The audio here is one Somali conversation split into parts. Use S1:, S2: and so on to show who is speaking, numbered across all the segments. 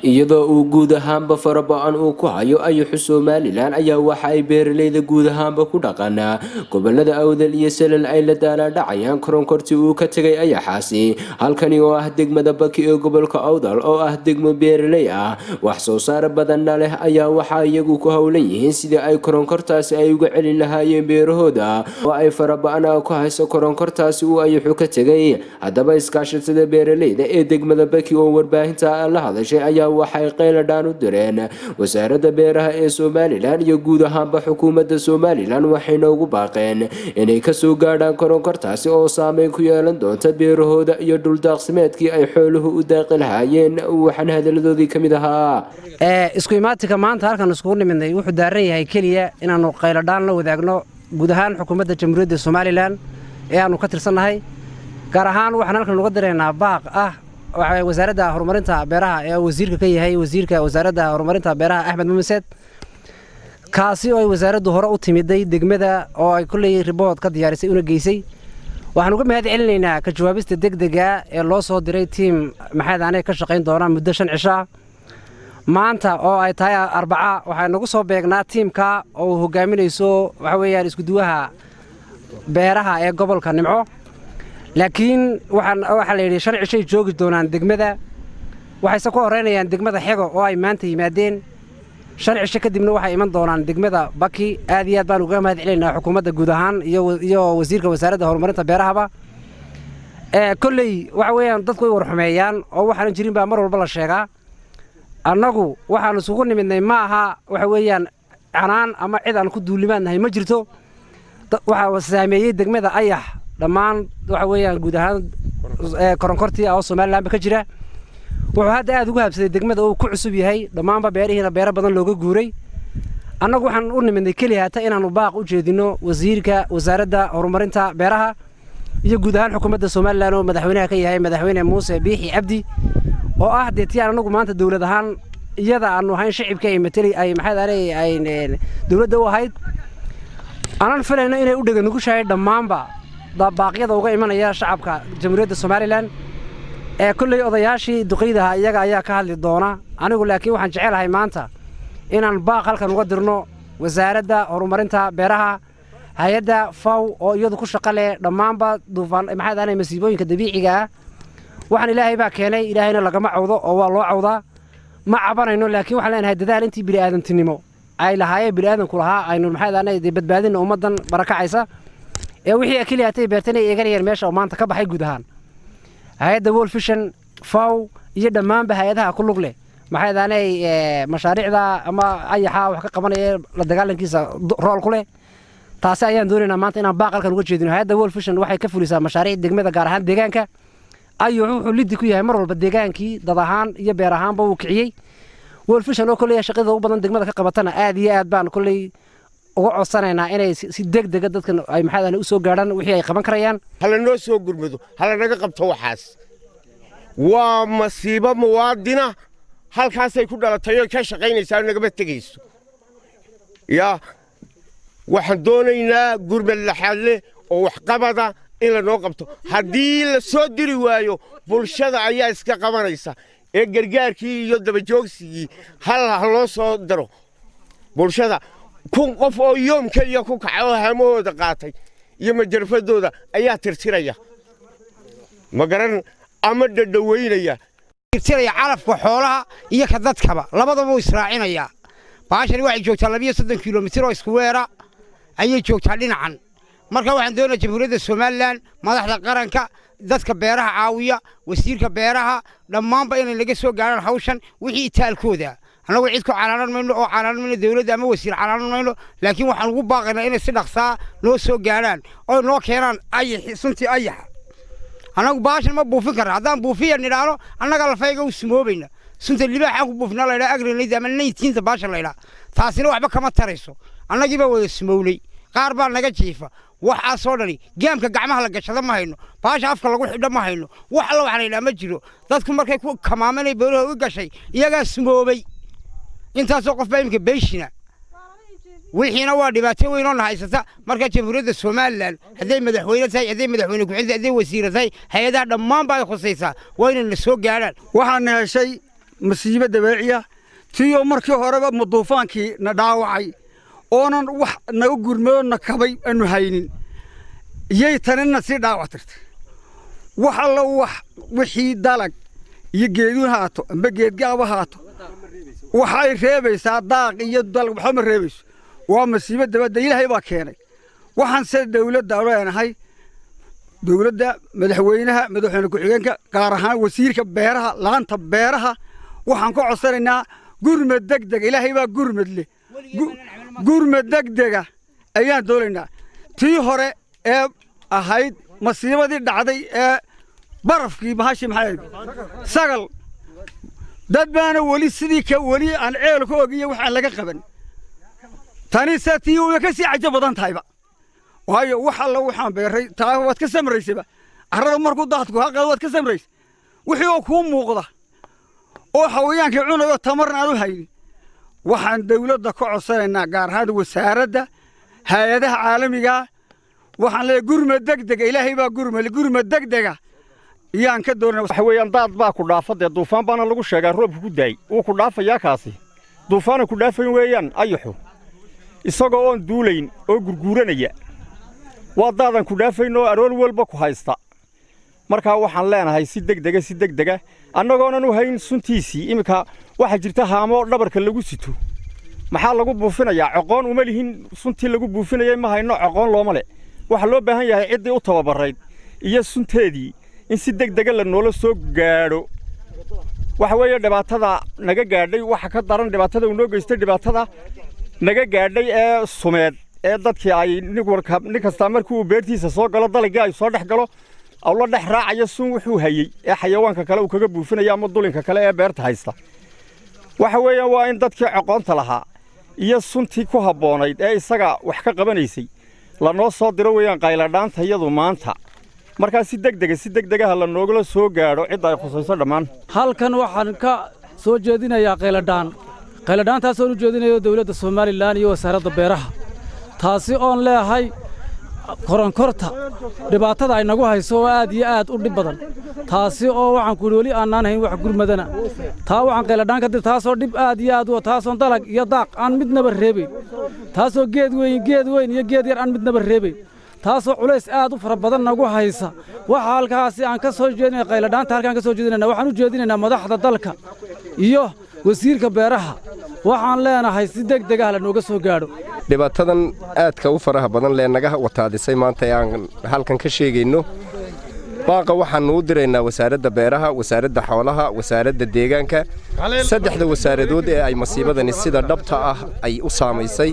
S1: iyadoo uu guud ahaanba faraba'an uu ku hayo ayaxu Somaliland ayaa waxa ay beeralayda guud ahaanba ku dhaqanaa gobolada awdal iyo salal ay la daaladhacayaan koronkortii uu ka tagay ayaxaasi halkani oo ah degmada baki ee gobolka awdal oo ah degmo beeralay ah wax soo saar badan leh ayaa waxa iyagu ku hawlan yihiin sidii ay koronkortaasi ay uga celin lahaayeen beerahooda oo ay faraba'an ku hayso koronkortaasi uu ayaxu ka tagay haddaba iskaashatada beeralayda ee degmada baki oo warbaahinta la hadashay ayaa waxay qayladhaan u direen wasaaradda beeraha ee Somaliland iyo guud ahaanba xukuumada Somaliland waxayna ugu baaqeen inay ka soo gaadhaan koronkortaasi oo saameyn ku yeelan doonta beerahooda iyo dhul daaqsimeedkii ay xooluhu u daaqi lahaayeen waxaan hadaladoodii ka mid ahaa
S2: isku imaatinka maanta halkan iskugu nimidnay wuxuu daaran yahay kaliya inaanu qayladhaan la wadaagno guud ahaan xukuumadda jamhuuriyadda Somaliland ee aanu ka tirsannahay gaar ahaan waxaan halkan uga direynaa baaq ah wasaaradda horumarinta beeraha ee wasiirka ka yahay wasiirka wasaaradda horumarinta beeraha Axmed Muhammad kaasi oo ay wasaaraddu hore u timiday degmada oo ay kulay report ka diyaarisay una geysay waxaan uga mahad celinaynaa ka jawaabista degdega ee loo soo diray team maxaadaanay ka shaqeyn doona muddo 5 cisho maanta oo ay tahay Arbaca waxaan nagu soo beegnaa teamka oo hogaaminayso waxa weeyaan isku duwaha beeraha ee gobolka Nimco laakiin waxa la yiri 5 cisho joogi doonaan degmada waxay ku horeynayaan degmada Xego oo ay maanta yimaadeen 5 cisho kadibna waxay iman doonaan degmada Baki aad iyo aad baan uga mahad celinaynaa xukuumadda guud ahaan iyo wasiirka wasaaradda horumarinta beeraha kulley waxa weeyaan dadku way warxumeeyaan oo waxaan jirin baa mar walba la sheegaa annagu waxaan isugu nimidnay ma aha waxa weeyaan canaan ama cid aan ku duulimaadnahay ma jirto waxa saameeyay degmada ayax dhammaan waxa weeyaan guud ahaan koronkortii oo Somaliland ka jira wuxuu hadda aad ugu habsaday degmada oo ku cusub yahay dhammaanba beerihiina beero badan looga guuray annagu waxaan u nimidnay kaliya ta inaanu baaq u jeedino wasiirka wasaaradda horumarinta beeraha iyo guud ahaan xukuumadda Somaliland oo madaxweynaha ka yahay madaxweyne Muuse Biixi Cabdi oo ah deetiyaan anagu maanta dawlad ahaan iyada aanu ahayn shacabka ay matali ay maxaadaanay ay dawladda u ahayd aanan filayno inay u dhagan ugu shaayay dhammaanba baaqyada uga imanaya shacabka jamhuuriyadda Somaliland ee kullay odayaashii duqeydaha iyaga ayaa ka hadli doona anigu laakiin waxaan jecelahay maanta inaan baaq halkan uga dirno wasaaradda horumarinta beeraha hay'adda FAO oo iyadu ku shaqo leh dhammaanba duufaan maxaadaanay masiibooyinka dabiiciga ah waxaan ilaahay baa keenay ilaahayna lagama cawdo oo waa loo cawdaa ma cabanayno laakiin waxaan leenahay dadaal intii bini'aadantinimo ay lahaayeen bini'aadanku lahaa aynu maxaadaanay badbaadin ummadan barakacaysa ee wixii kaliya tay beertanay eeganayeen meesha oo maanta ka baxay guud ahaan hay'adda World Vision FAO iyo dhammaanba hay'adaha ku lug leh maxaadaanay mashaariicda ama ayaxa wax ka qabanaya la dagaalankiisa rool ku leh taasi ayaan doonaynaa maanta inaan baaq halkan uga jeedino hay'adda World Vision waxay ka fulisaa mashaariic degmada gaar ahaan deegaanka ayuu wuxuu liddi ku yahay mar walba deegaankii dad ahaan iyo beer ahaanba uu kiciyay World Vision oo kulay shaqada ugu badan degmada ka qabatana aad iyo aad baan kulay uga codsanaynaa inay si degdeg dadkan ay maxaadana u soo gaaraan wixii ay qaban karayaan
S3: hala noo soo gurmado hala naga qabto waxaas waa masiibo muwaadina halkaasay ku dhalatay oo ka shaqaynaysaa naga batagayso waxaan doonaynaa gurmad laxaadle oo wax qabada in la noo qabto haddii la soo diri waayo bulshada ayaa iska qabanaysa ee gargaarkii iyo dabajoogsigii hal loo soo daro bulshada kun qof oo yoom kaliya ku kacay oo hamooda qaatay iyo majarfadooda ayaa tirtiraya magaran ama dhadhaweynaya
S4: tirtiraya calafka xoolaha iyo ka dadkaba labadaba uu israacinaya baashani waxay joogtaa 230 kiiloomitir oo isku weera ayay joogtaa dhinacan marka waxaan doonayaa jamhuuriyadda Somaliland madaxda qaranka dadka beeraha caawiya wasiirka beeraha dhammaanba inay laga soo gaaraan hawshan wixii taalkooda anagu cid ku calaanan mayno oo calaanan mayno dawladda ama wasiir calaanan mayno laakiin waxaan ugu baaqaynaa inay si dhaqsaa loo soo gaaraan oo noo keenaan suntii ayaxa anagu baashan ma buufin karno haddaan buufiya nidhaano annaga lafayga u sumoobayna sunta libaaxa ku buufnaa la yidhaa agrinayda ama 19 baashan la yidhaa taasina waxba kama tarayso annagiiba wada sumownay qaar baa naga jiifa waxa soo dhali gaamka gacmaha la gashada ma hayno baasha afka lagu xidho ma hayno wax la waxaan ilaa ma jiro dadku markay ku kamaamanay beeraha u gashay iyaga sumoobay intaas oo qof baa imka beeshina wixiina waa dhibaato weyn oo haysata marka jamhuuriyadda Somaliland haday madaxweyne tahay haday madaxweyne ku xigta haday wasiir tahay hay'adaha dhammaan baa khusaysa waa inay soo gaaraan
S5: waxaan heshay masiibo dabeeciya tiyo markii horeba muduufaankii na dhaawacay oonan wax naga gurmado na kabay aanu haynin iyay tanina sii dhaawactirtay wax alla wixii dalag iyo geeduun haato amba geedgaaba haato waxay reebaysaa daaq iyo dalag waxba ma reebayso waa masiibo dabadda ilaahay baa keenay waxaan se dawladda leenahay dawladda madaxweyne ku-xigeenka gaar ahaan wasiirka beeraha laanta beeraha waxaan ku codsanaynaa gurmad degdeg ilaahay baa gurmad leh gurmad degdega ayaan doonaynaa tii hore ee ahayd masiibadii dhacday ee barafkii bahashii maxay sagal dad baana weli sidii ka weli aan ceel ka ogiyo wax aan laga qaban tani satii way ka sii cajab badan tahayba waayo wax alla waxaan beeray taa waad ka samraysayba arrada markuu daadku ha qaad waad ka samraysay wixii oo ku muuqda oo xawayaanka cunayo tamarna aad u haynin waxaan dawladda ka codsanaynaa gaar ahaan wasaaradda hay'adaha caalamiga waxaan leeyahay gurmad degdeg ilaahay baa gurmad degdega iyaan ka doonaa
S6: waxa weeyaan daad baa ku dhaafadee duufaan baana lagu sheegaa roobku ku daay uu ku dhaafayaa kaasi duufaana ku dhaafayn weeyaan ayaxu isagoo oon duulayn oo gurguuranaya waa daadan ku dhaafayn oo arool walba ku haysta markaa waxaan leenahay si degdega annagoonan u hayn suntiisii iminka waxaa jirta haamo dhabarka lagu sito maxaa lagu buufinayaa coqoon uma lihin suntii lagu buufinayay ma hayno coqoon looma le waxa loo baahan yahay ciddii u tababarayd iyo sunteedii in si degdega la noola soo gaadho waxa weeye dhibaatada naga gaadhay waxa ka daran dhibaatada uu noo geystay dhibaatada naga gaadhay ee sumeed ee dadkii ay nin kasta markii uu beertiisa soo galo dalagii ay soo dhex galo aw la dhex raacaya sun wuxuu hayay ee xayawaanka kale uu kaga buufinaya ama dulinka kale ee beerta haysta waxa weeyaan waa in dadkii aqoonta lahaa iyo suntii ku habboonayd ee isaga wax ka qabanaysay la noo soo diro weeyaan qayladhaanta iyadu maanta markaa si degdega la noogala soo gaadho cid ay khusayso dhammaan
S7: halkan waxaan ka soo jeedinayaa qayladhaantaasoo u jeedinayo dawladda somaliland iyo wasaaradda beeraha taasi oon leeyahay koronkorta dhibaatada ay nagu hayso oo aad iyo aad u dhib badan taasi oo waxaan ku weli aanaan hayn wax gurmadana taa waxaan qayladhaan ka dir taasoo dhib aad iyo aad u taasoo dalag iyo daaq aan midnaba reebayn taasoo geed weyn iyo geed yar aan midnaba reebayn taasoo culays aad u fara badan nagu haysa waxa halkaasi aan ka soo jeedinay qayladhaanta halkaan ka soo jeedinayna waxaan u jeedinaynaa madaxda dalka iyo wasiirka beeraha waxaan leenahay si degdeg ah la nooga soo gaadho
S8: dhibaatadan aadka u faraha badan lee naga wataadisay maanta ee aan halkan ka sheegayno baaqa waxaanu u diraynaa wasaaradda beeraha wasaaradda xoolaha wasaaradda deegaanka saddexda wasaaradood ee ay masiibadani sida dhabta ah ay u saamaysay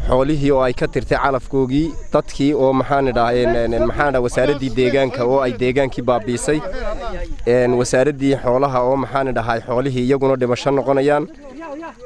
S8: xoolihii oo ay ka tirtay calafkoogii dadkii oo maxaan wasaaraddii deegaanka oo ay deegaankii baabiisay wasaaraddii xoolaha oo maxaan dhahay xoolihii iyaguna dhimasho noqonayaan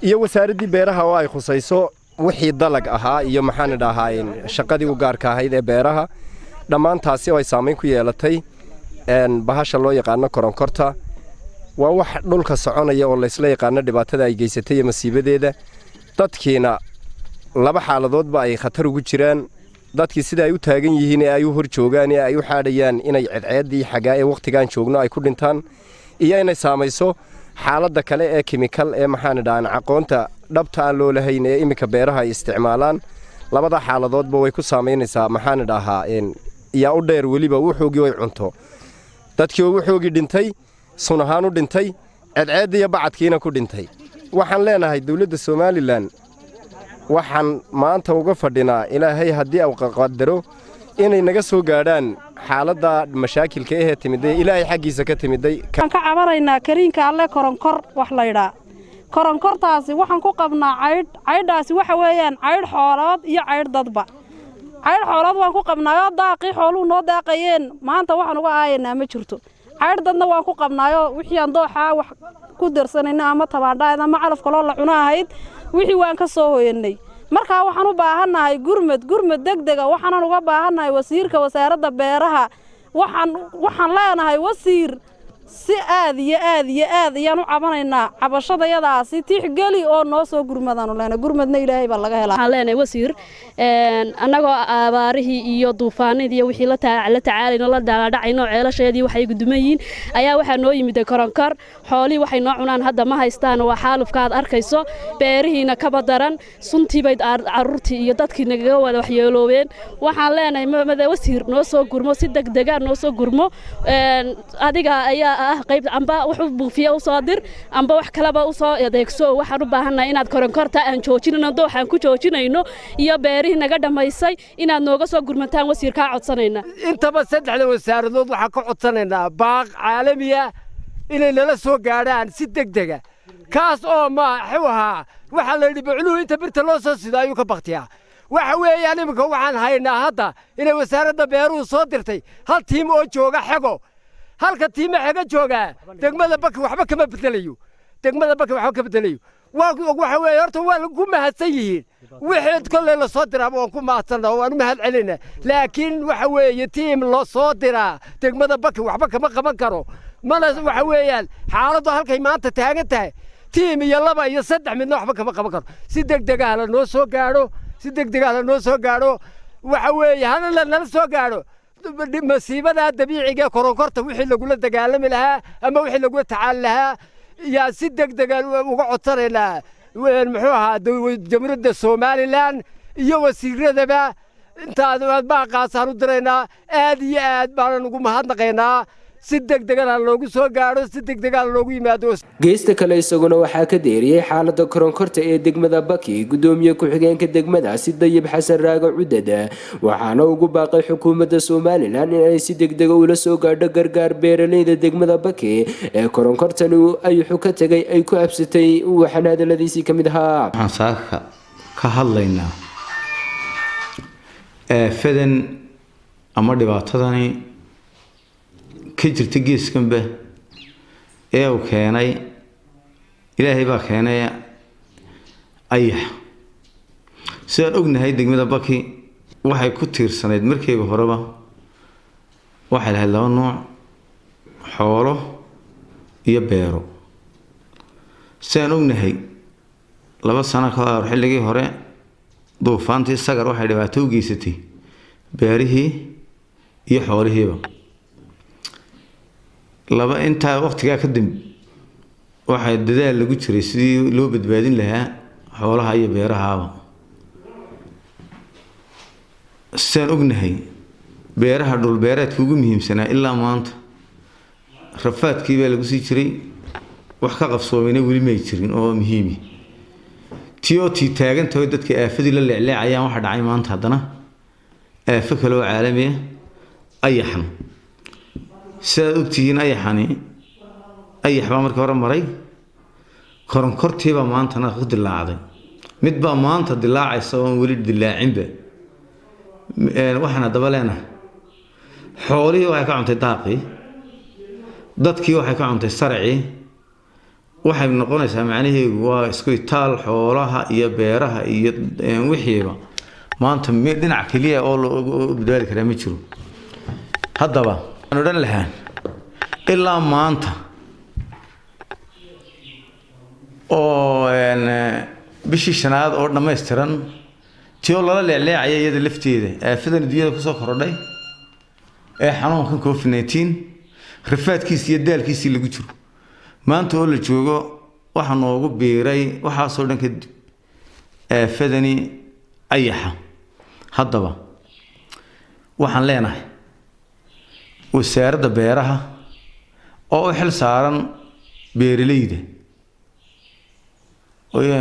S8: iyo wasaaraddii beeraha oo ay khusayso wixii dalag ahaa iyo maxaan dhahay shaqadii u gaarka ahayd ee beeraha dhammaantaasi oo ay saamayn ku yeelatay bahasha loo yaqaano koronkorta waa wax dhulka soconaya oo laysla yaqaano dhibaatada ay geysatay iyo masiibadeeda dadkiina laba xaaladoodba ay khatar ugu jiraan dadkii sida ay u taagan yihiin ee ay u hor joogaan ee ay u xaadhayaan inay cadceeddii xagaa ee wakhtigaan joogno ay ku dhintaan iyo inay saamayso xaaladda kale ee kimikal ee maxaan dhahan aqoonta dhabta aan loo lahayn ee iminka beeraha ay isticmaalaan labada xaaladoodba way ku saamaynaysaa maxaan dhahaa yaa u dheer weliba wuxuugii way cunto dadkii oo wuxuugii dhintay sun ahaan u dhintay cadceedda iyo bacadkiina ku dhintay waxaan leenahay dawladda somalilan waxaan maanta uga fadhinaa ilaahay haddii uu qadaro inay naga soo gaadhaan xaaladda mashaakilka ee timiday ilaahay xaggiisa ka timiday
S9: ka cabaraynaa kariinka alle koronkor wax la yidhaa koronkortaasi waxaan ku qabnaa caydhaasi waxa weeyaan caydh xoolood iyo caydh dadba caydh xoolood waan ku qabnaayoo daaqii xooluhu noo daaqayeen maanta waxaan uga aayaynaa ma jirto caydh dadna waan ku qabnaayoo wixii aan dooxaa wax ku darsanayna ama tabaandhaayad ama calaf kaloo la cuno ahayd wixii waan ka soo hoyanay markaa waxaan u baahannahay gurmad degdega waxaanan uga baahannahay wasiirka wasaaradda beeraha waxaan leenahay wasiir si aad iyo aad ayaan u cabanaynaa cabashadayadaasi tixgeli oo noo soo gurmadaan leena gurmadna ilaahay baa laga helaa
S10: waxaan leenahay wasiir annagoo abaarihii iyo duufaanadii iyo wixii la tacaalayno la dhaadhacayno ceelasheedii waxay gudumayeen ayaa waxa noo yimid koronkor xoolii waxay noo cunaan hadda ma haystaan waa xaalufka aad arkayso beerihiina ka badaran suntii bay caruurtii iyo dadkii naga wada waxyeeloobeen waxaan leenahay wasiir noo soo gurmo si degdeg ah noo soo gurmo adiga ayaa qayb amba wuxuu buufiyo u soo dir amba wax kale ba u soo adeegso waxaan u baahanahay inaad koronkorta aan joojinayno dooxan ku joojinayno iyo beerihi naga dhamaysay inaad nooga soo gurmataan wasiir ka codsanayna
S11: intaba saddexda wasaaradood waxaan ka codsanaynaa baaq caalami ah inay nala soo gaadhaan si degdeg ah kaas oo ma xuha waxa la yidhi bacluhu inta birta loo soo sido ayuu ka baktiyaa waxa weeyaan iminka waxaan haynaa hadda inay wasaaradda beeruhu soo dirtay hal tiim oo jooga xego halka tiima xega jooga degmada baki waxba kama bedelayo waxa weeye horta waa lagu mahadsan yihiin wixii kolley la soo diraa waan ku mahadsanaa waan u mahad celinaa laakiin waxa weeye tiim loo soo diraa degmada baki waxba kama qaban karo mana waxa weeyaan xaaladdu halkay maanta taagan tahay tiim iyo laba iyo saddex midna waxba kama qaban karo si degdeg ah la noo soo gaadho waxa weeye hana nala soo gaadho masiibada dabiiciga koronkorta wixii lagula dagaalami lahaa ama wixii lagula tacaali lahaa yaa si degdeg ah uga codsanaynaa muxuu ahaa jamhuuriyadda somaliland iyo wasiiradaba intaad baaqaasaan u diraynaa aad iyo aad baanan ugu mahadnaqaynaa si degdegana loogu soo gaadho si degdegana loogu yimaado
S1: geesta kale isaguna waxaa ka deeriyay xaaladda koronkorta ee degmada baki gudoomiye ku-xigeenka degmadaasi dayib xasan raago cudada waxaana ugu baaqay xukuumadda somaliland in ay si degdega ula soo gaadho gargaar beeralayda degmada baki ee koronkortani ayuxu ka tegay ay ku absatay waxaana hadaladiisii ka mid ahaa
S12: waxaan saaka ka hadlaynaa aafadan ama dhibaatadani ka jirta geeskanba ee uu keenay ilaahay baa keenay ayax sidaan ognahay degmada baki waxay ku tiirsanayd markiiba horeba waxay lahayd laba nooc xoolo iyo beero sidaan ognahay 2 sano ka hor xilligii hore duufaantii sagar waxay dhibaato u geysatay beerihii iyo xoolihiiba laba inta waqtiga ka dib waxay dadaal lagu jiray sidii loo badbaadin lahaa xoolaha iyo beeraha saan ognahay beeraha dhul beereedka ugu muhiimsanaa ilaa maanta rafaadkii baa lagu sii jiray wax ka qabsoomeyna weli ma jirin oo muhiimi tii taagan tahay dadka aafadii la leecleecayaan waxa dhacay maanta haddana aafo kale oo caalami ah ayaxan sidaad ogtihiin ayax baa markii hore maray koronkortiibaa maantana ku dilaacday mid baa maanta dilaacaysa oon weli dilaacinba waxaan haddaba leenahay xoolihii waxay ka cuntay daaqii dadkii waxay ka cuntay saracii waxay noqonaysaa macnaheedu waa isku itaal xoolaha iyo beeraha iyo wixiiba maanta dhinac keliya oo loo badbaadi karaa ma jiro haddaba waxaan odhan lahaa ilaa maanta oo bishii shanaad oo dhammaystiran tiyoo lala leecleecaya iyada lafteeda aafadan adduunyada kusoo korodhay ee xanuunkan covid-19 rafaadkiisii iyo daalkiisii lagu jiro maanta oo la joogo waxa noogu biiray waxaasoo dhan kadib aafadani ayaxa haddaba waxaan leenahay wasaaradda beeraha oo u xil saaran beeralayda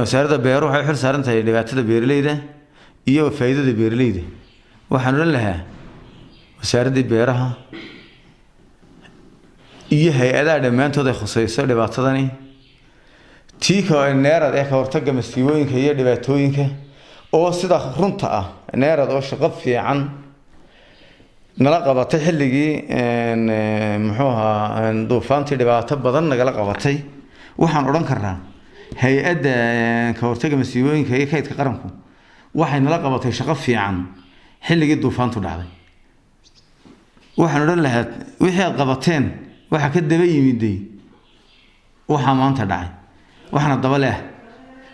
S12: wasaaradda beeruhu waxay u xil saaran tahay dhibaatada beeralayda iyo faa'iidada beeralayda waxaan odhan lahaa wasaaradda beeraha iyo hay-adaha dhammaantood ay khusayso dhibaatadani tii neerad ee ka hortagga masiibooyinka iyo dhibaatooyinka oo sida runta ah neerad oo shaqo fiican nala qabatay xilligii muxuu ahaa duufaantii dhibaato badan nagala qabatay waxaan odhan karnaa hay-adda ka hortagga masiibooyinka iyo kaydka qaranku waxay nala qabatay shaqo fiican xilligii duufaantu dhacday waxaan odhan lahaa wixii aad qabateen waxa ka daba yimiday waxa maanta dhacay waxna daba leh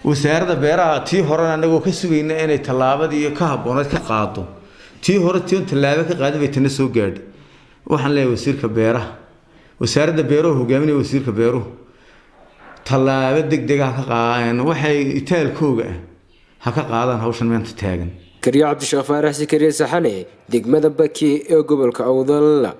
S12: wasaaradda beeraha tii hore anagoo ka sugayna inay tallaabadii ka haboonayd ka qaado tii hore tii tallaabo ka qaaday bay tan soo gaadhay waxaan leeyahay wasiirka beeraha wasaaradda beeraha hogaaminaya wasiirka beeruhu tallaabo degdeg ah ka qaadaan waxay itaalkooga ha ka qaadaan hawshan maanta taagan
S1: Kariya Cabdi Shafaar Sikariye Saxane degmada Baki ee gobolka Awdal.